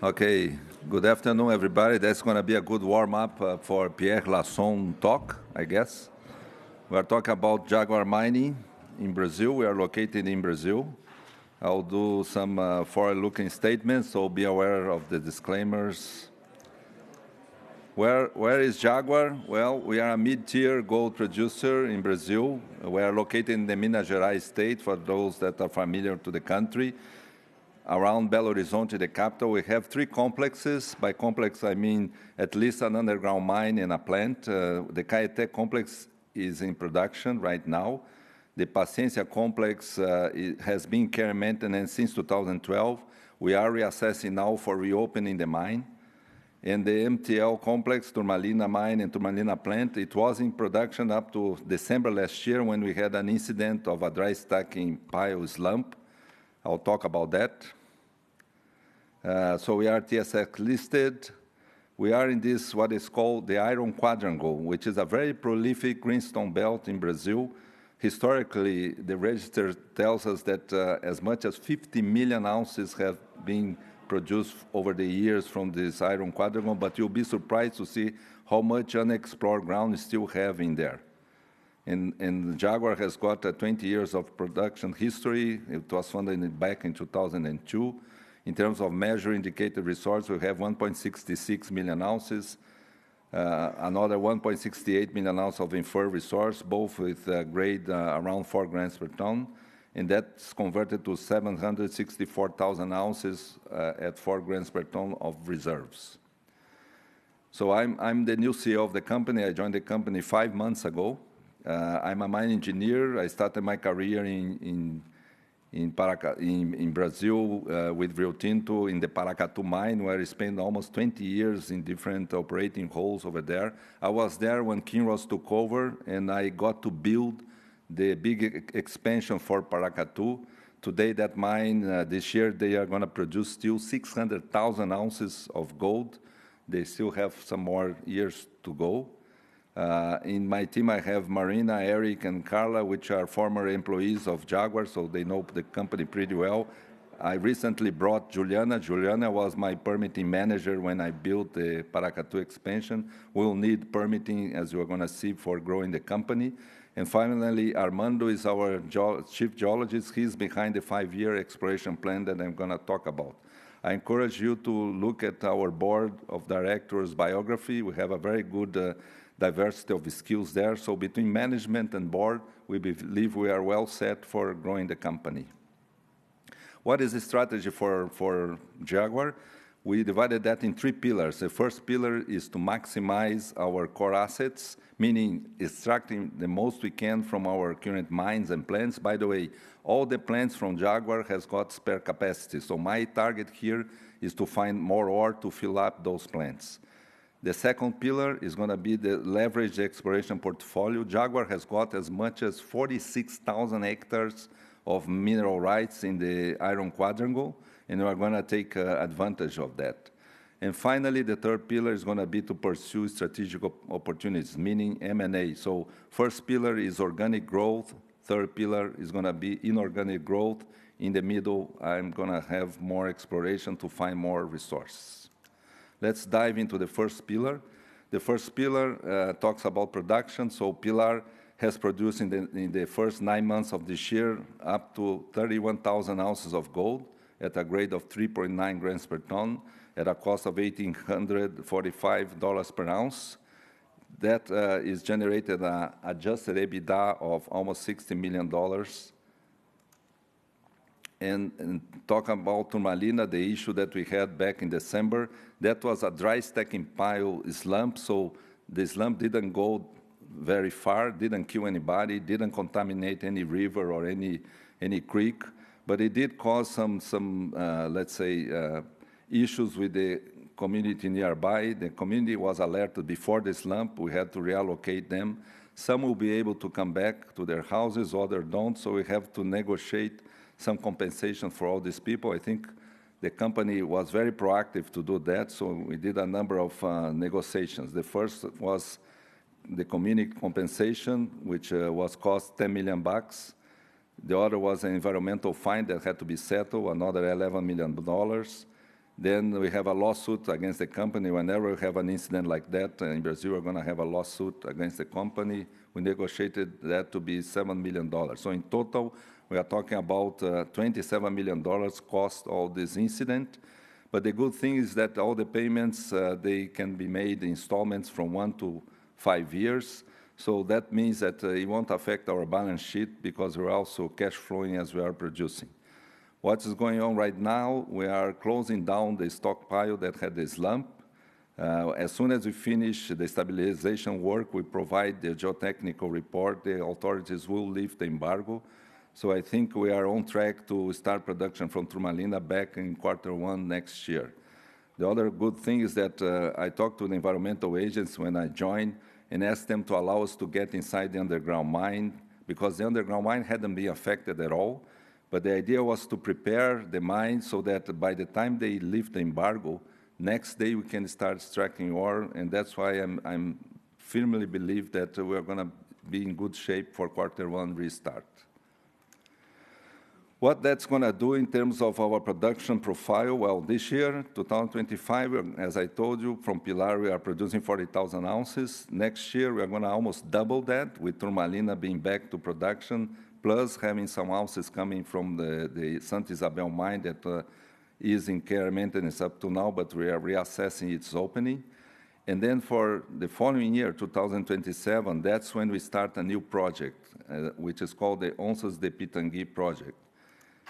Okay, good afternoon, everybody. That's going to be a good warm-up for Pierre Lasson's talk, I guess. We are talking about Jaguar Mining in Brazil. We are located in Brazil. I'll do some forward-looking statements, so be aware of the disclaimers. Where is Jaguar? Well, we are a mid-tier gold producer in Brazil. We are located in the Minas Gerais state, for those that are familiar to the country. Around Belo Horizonte, the capital, we have three complexes. By complex, I mean at least an underground mine and a plant. The Caeté complex is in production right now. The Paciência complex has been care and maintenance since 2012. We are reassessing now for reopening the mine. And the MTL complex, Turmalina mine and Turmalina plant, it was in production up to December last year when we had an incident of a dry stacking pile slump. I'll talk about that. So we are TSX listed. We are in this, what is called the Iron Quadrangle, which is a very prolific greenstone belt in Brazil. Historically, the register tells us that as much as 50 million ounces have been produced over the years from this Iron Quadrangle, but you'll be surprised to see how much unexplored ground we still have in there. And Jaguar has got 20 years of production history. It was funded back in 2002. In terms of measured indicated resource, we have 1.66 million ounces, another 1.68 million ounces of inferred resource, both with grade around 4 grams per ton, and that's converted to 764,000 ounces at 4 grams per ton of reserves. So I'm the new CEO of the company. I joined the company 5 months ago. I'm a mine engineer. I started my career in Brazil with Rio Tinto in the Paracatu mine, where I spent almost 20 years in different operating roles over there. I was there when Kinross took over, and I got to build the big expansion for Paracatu. Today, that mine, this year, they are going to produce still 600,000 ounces of gold. They still have some more years to go. In my team, I have Marina, Eric, and Carla, which are former employees of Jaguar, so they know the company pretty well. I recently brought Juliana. Juliana was my permitting manager when I built the Paracatu expansion. We'll need permitting, as you're going to see, for growing the company. And finally, Armando is our chief geologist. He's behind the 5-year exploration plan that I'm going to talk about. I encourage you to look at our board of directors' biography. We have a very good diversity of skills there. So between management and board, we believe we are well set for growing the company. What is the strategy for Jaguar? We divided that in 3 pillars. The first pillar is to maximize our core assets, meaning extracting the most we can from our current mines and plants. By the way, all the plants from Jaguar has got spare capacity. So my target here is to find more ore to fill up those plants. The second pillar is going to be the leverage exploration portfolio. Jaguar has got as much as 46,000 hectares of mineral rights in the Iron Quadrangle, and we are going to take advantage of that. And finally, the third pillar is going to be to pursue strategic opportunities, meaning M&A. So first pillar is organic growth. Third pillar is going to be inorganic growth. In the middle, I'm going to have more exploration to find more resources. Let's dive into the first pillar. The first pillar talks about production. So Pilar has produced in the first 9 months of this year up to 31,000 ounces of gold at a grade of 3.9 grams per ton at a cost of $1,845 per ounce. That is generated an adjusted EBITDA of almost $60 million. And talking about Turmalina, the issue that we had back in December, that was a dry stacking pile slump. So the slump didn't go very far, didn't kill anybody, didn't contaminate any river or any creek, but it did cause some let's say, issues with the community nearby. The community was alerted before the slump. We had to reallocate them. Some will be able to come back to their houses, others don't, so we have to negotiate some compensation for all these people. I think the company was very proactive to do that, so we did a number of negotiations. The first was the community compensation, which was cost $10 million. The other was an environmental fine that had to be settled, another $11 million. Then we have a lawsuit against the company. Whenever we have an incident like that in Brazil, we're going to have a lawsuit against the company. We negotiated that to be $7 million. So in total, we are talking about $27 million cost of this incident. But the good thing is that all the payments, they can be made in installments from 1 to 5 years. So that means that it won't affect our balance sheet because we're also cash flowing as we are producing. What is going on right now, we are closing down the stockpile that had the slump. As soon as we finish the stabilization work, we provide the geotechnical report, the authorities will lift the embargo. So I think we are on track to start production from Turmalina back in Q1 next year. The other good thing is that I talked to the environmental agents when I joined and asked them to allow us to get inside the underground mine because the underground mine hadn't been affected at all. But the idea was to prepare the mine so that by the time they lift the embargo, next day we can start extracting ore, and that's why I'm firmly believe that we're going to be in good shape for Q1 restart. What that's going to do in terms of our production profile, well, this year, 2025, as I told you, from Pilar we are producing 40,000 ounces. Next year we are going to almost double that with Turmalina being back to production, plus having some ounces coming from the Santa Isabel mine that is in care and maintenance up to now, but we are reassessing its opening. And then for the following year, 2027, that's when we start a new project, which is called the Onças de Pitangui project.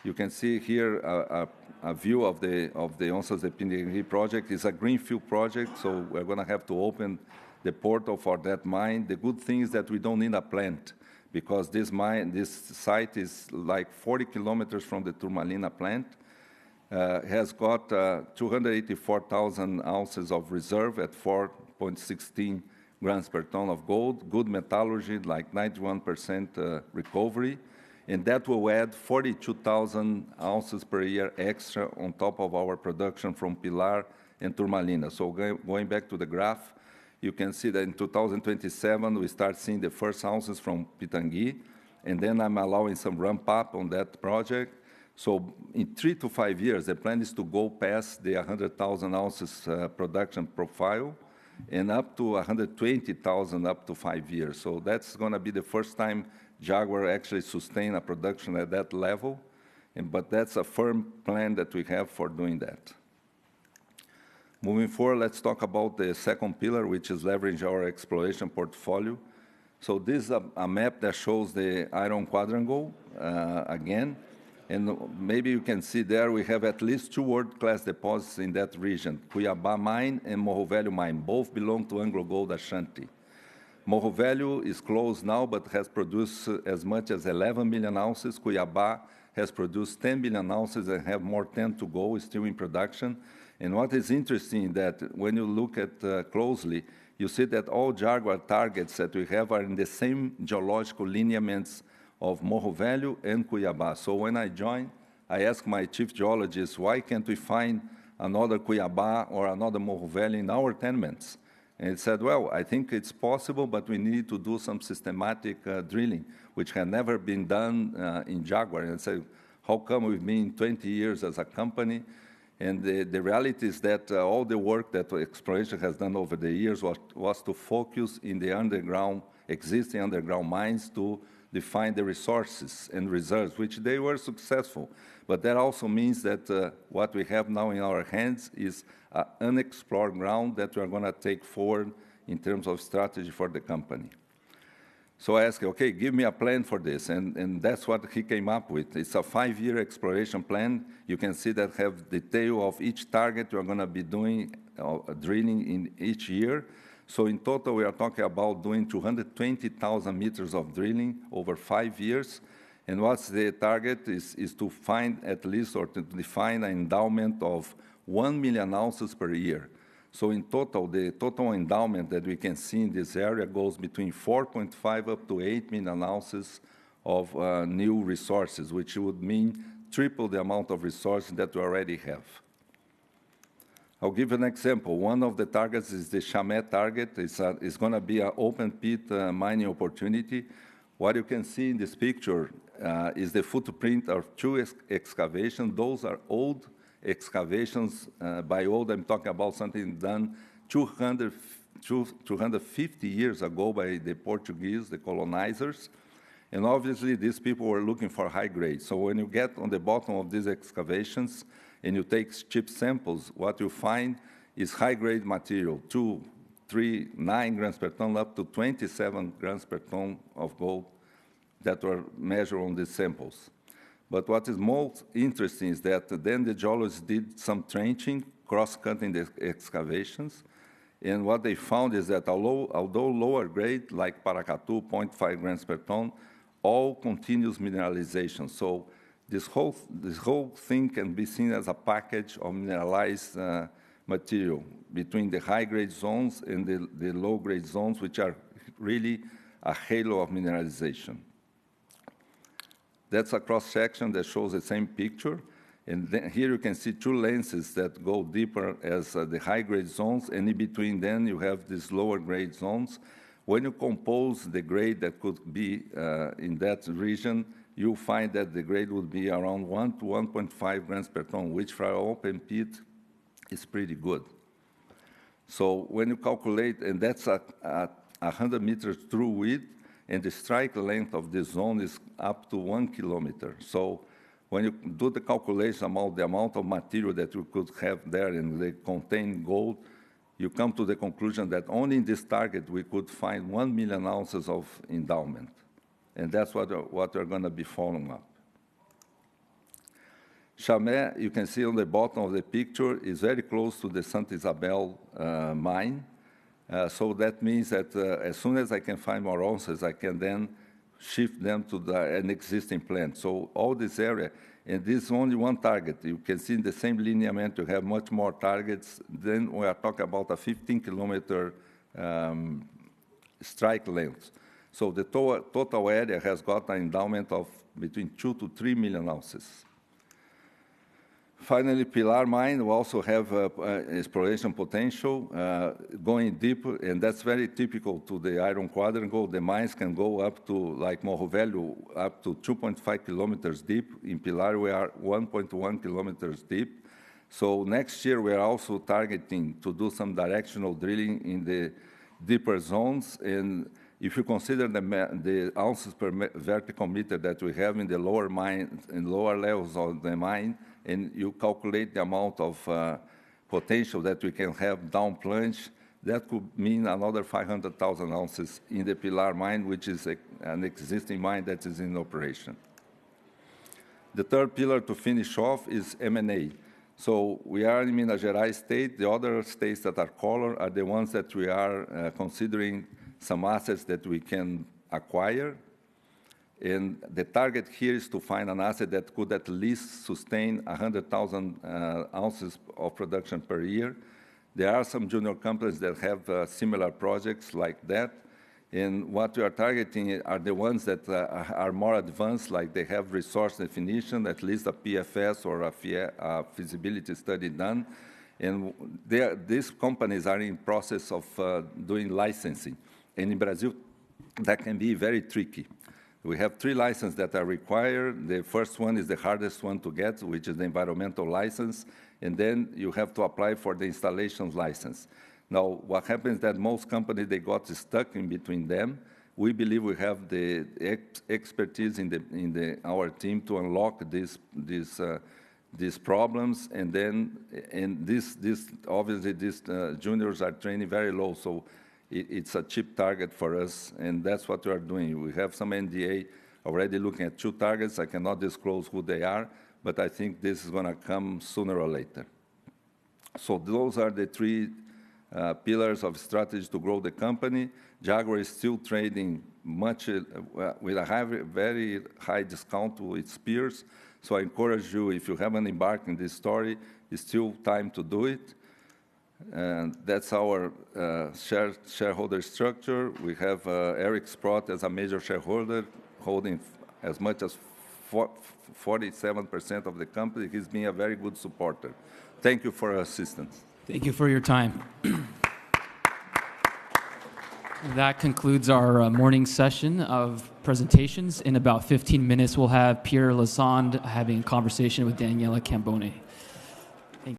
You can see here a view of the Onças de Pitangui project. It's a greenfield project, so we're going to have to open the portal for that mine. The good thing is that we don't need a plant, because this site is like 40 kilometers from the Turmalina plant, has got 284,000 ounces of reserve at 4.16 grams per ton of gold, good metallurgy, like 91% recovery, and that will add 42,000 ounces per year extra on top of our production from Pilar and Turmalina. So going back to the graph, you can see that in 2027, we start seeing the first ounces from Pitangui, and then I'm allowing some ramp up on that project. So in 3 to 5 years, the plan is to go past the 100,000 ounces production profile and up to 120,000 up to 5 years. So that's going to be the first time Jaguar actually sustain a production at that level, but that's a firm plan that we have for doing that. Moving forward, let's talk about the second pillar, which is leverage our exploration portfolio. So this is a map that shows the Iron Quadrangle again. And maybe you can see there we have at least 2 world-class deposits in that region. Cuiabá Mine and Morro Velho Mine, both belong to Anglo Gold Ashanti. Morro Velho is closed now, but has produced as much as 11 million ounces. Cuiabá has produced 10 million ounces and have more 10 to go, still in production. And what is interesting is that when you look at closely, you see that all Jaguar targets that we have are in the same geological lineaments of Morro Velho and Cuiabá. So when I joined, I asked my chief geologist, why can't we find another Cuiabá or another Morro Velho in our tenements? And he said, well, I think it's possible, but we need to do some systematic drilling, which had never been done in Jaguar. And I said, how come we've been 20 years as a company? And the reality is that all the work that exploration has done over the years was to focus in the underground, existing underground mines to define the resources and reserves, which they were successful. But that also means that what we have now in our hands is unexplored ground that we are going to take forward in terms of strategy for the company. So I asked, okay, give me a plan for this, and that's what he came up with. It's a 5-year exploration plan. You can see that have detail of each target we're going to be doing, drilling in each year. So in total, we are talking about doing 220,000 meters of drilling over 5 years. And what's the target is to find at least or to define an endowment of 1 million ounces per year. So in total, the total endowment that we can see in this area goes between 4.5 up to 8 million ounces of new resources, which would mean triple the amount of resources that we already have. I'll give you an example. One of the targets is the Chamé target. It's going to be an open pit mining opportunity. What you can see in this picture is the footprint of 2 excavations. Those are old excavations. By old, I'm talking about something done 250 years ago by the Portuguese, the colonizers. And obviously, these people were looking for high grade. So when you get on the bottom of these excavations and you take chip samples, what you find is high-grade material, 2, 3, 9 grams per ton, up to 27 grams per ton of gold that were measured on these samples. But what is most interesting is that then the geologists did some trenching, cross-cutting the excavations, and what they found is that although lower grade, like Paracatu, 0.5 grams per ton, all continuous mineralization. So this whole thing can be seen as a package of mineralized material between the high-grade zones and the low-grade zones, which are really a halo of mineralization. That's a cross-section that shows the same picture. And then here you can see two lenses that go deeper as the high-grade zones, and in between them you have these lower-grade zones. When you compose the grade that could be in that region, you'll find that the grade would be around 1 to 1.5 grams per ton, which for an open pit is pretty good. So when you calculate, and that's a 100 meters true width, and the strike length of this zone is up to 1 kilometer. So when you do the calculation about the amount of material that you could have there and they contain gold, you come to the conclusion that only in this target we could find 1 million ounces of endowment. And that's what we're going to be following up. Chamé, you can see on the bottom of the picture, is very close to the Santa Isabel mine. So that means that as soon as I can find more ounces, I can then shift them to an existing plant. So all this area, and this is only one target. You can see in the same lineament, you have much more targets. Then we are talking about a 15-kilometer strike length. So the total area has got an endowment of between 2 to 3 million ounces. Finally, Pilar Mine will also have exploration potential going deep, and that's very typical to the Iron Quadrangle. The mines can go up to, like Morro Velho, up to 2.5 kilometers deep. In Pilar, we are 1.1 kilometers deep. So next year, we are also targeting to do some directional drilling in the deeper zones. And if you consider the ounces per vertical meter that we have in the lower mine, in lower levels of the mine, and you calculate the amount of potential that we can have down plunge, that could mean another 500,000 ounces in the Pilar mine, which is an existing mine that is in operation. The third pillar to finish off is M&A. So we are in Minas Gerais state. The other states that are colored are the ones that we are considering some assets that we can acquire. And the target here is to find an asset that could at least sustain 100,000 ounces of production per year. There are some junior companies that have similar projects like that. And what we are targeting are the ones that are more advanced, like they have resource definition, at least a PFS or a feasibility study done. And these companies are in process of doing licensing. And in Brazil, that can be very tricky. We have 3 licenses that are required. The first one is the hardest one to get, which is the environmental license, and then you have to apply for the installation license. Now, what happens is that most companies, they got stuck in between them. We believe we have the expertise in our team to unlock these problems, and then obviously these juniors are training very low, so it's a cheap target for us, and that's what we are doing. We have some NDA already looking at 2 targets. I cannot disclose who they are, but I think this is going to come sooner or later. So those are the 3 pillars of strategy to grow the company. Jaguar is still trading much with a very high discount to its peers. So I encourage you, if you haven't embarked in this story, it's still time to do it. And that's our shareholder structure. We have Eric Sprott as a major shareholder, holding as much as 47% of the company. He's been a very good supporter. Thank you for your assistance. Thank you for your time. That concludes our morning session of presentations. In about 15 minutes, we'll have Pierre Lassonde having a conversation with Daniela Cambone.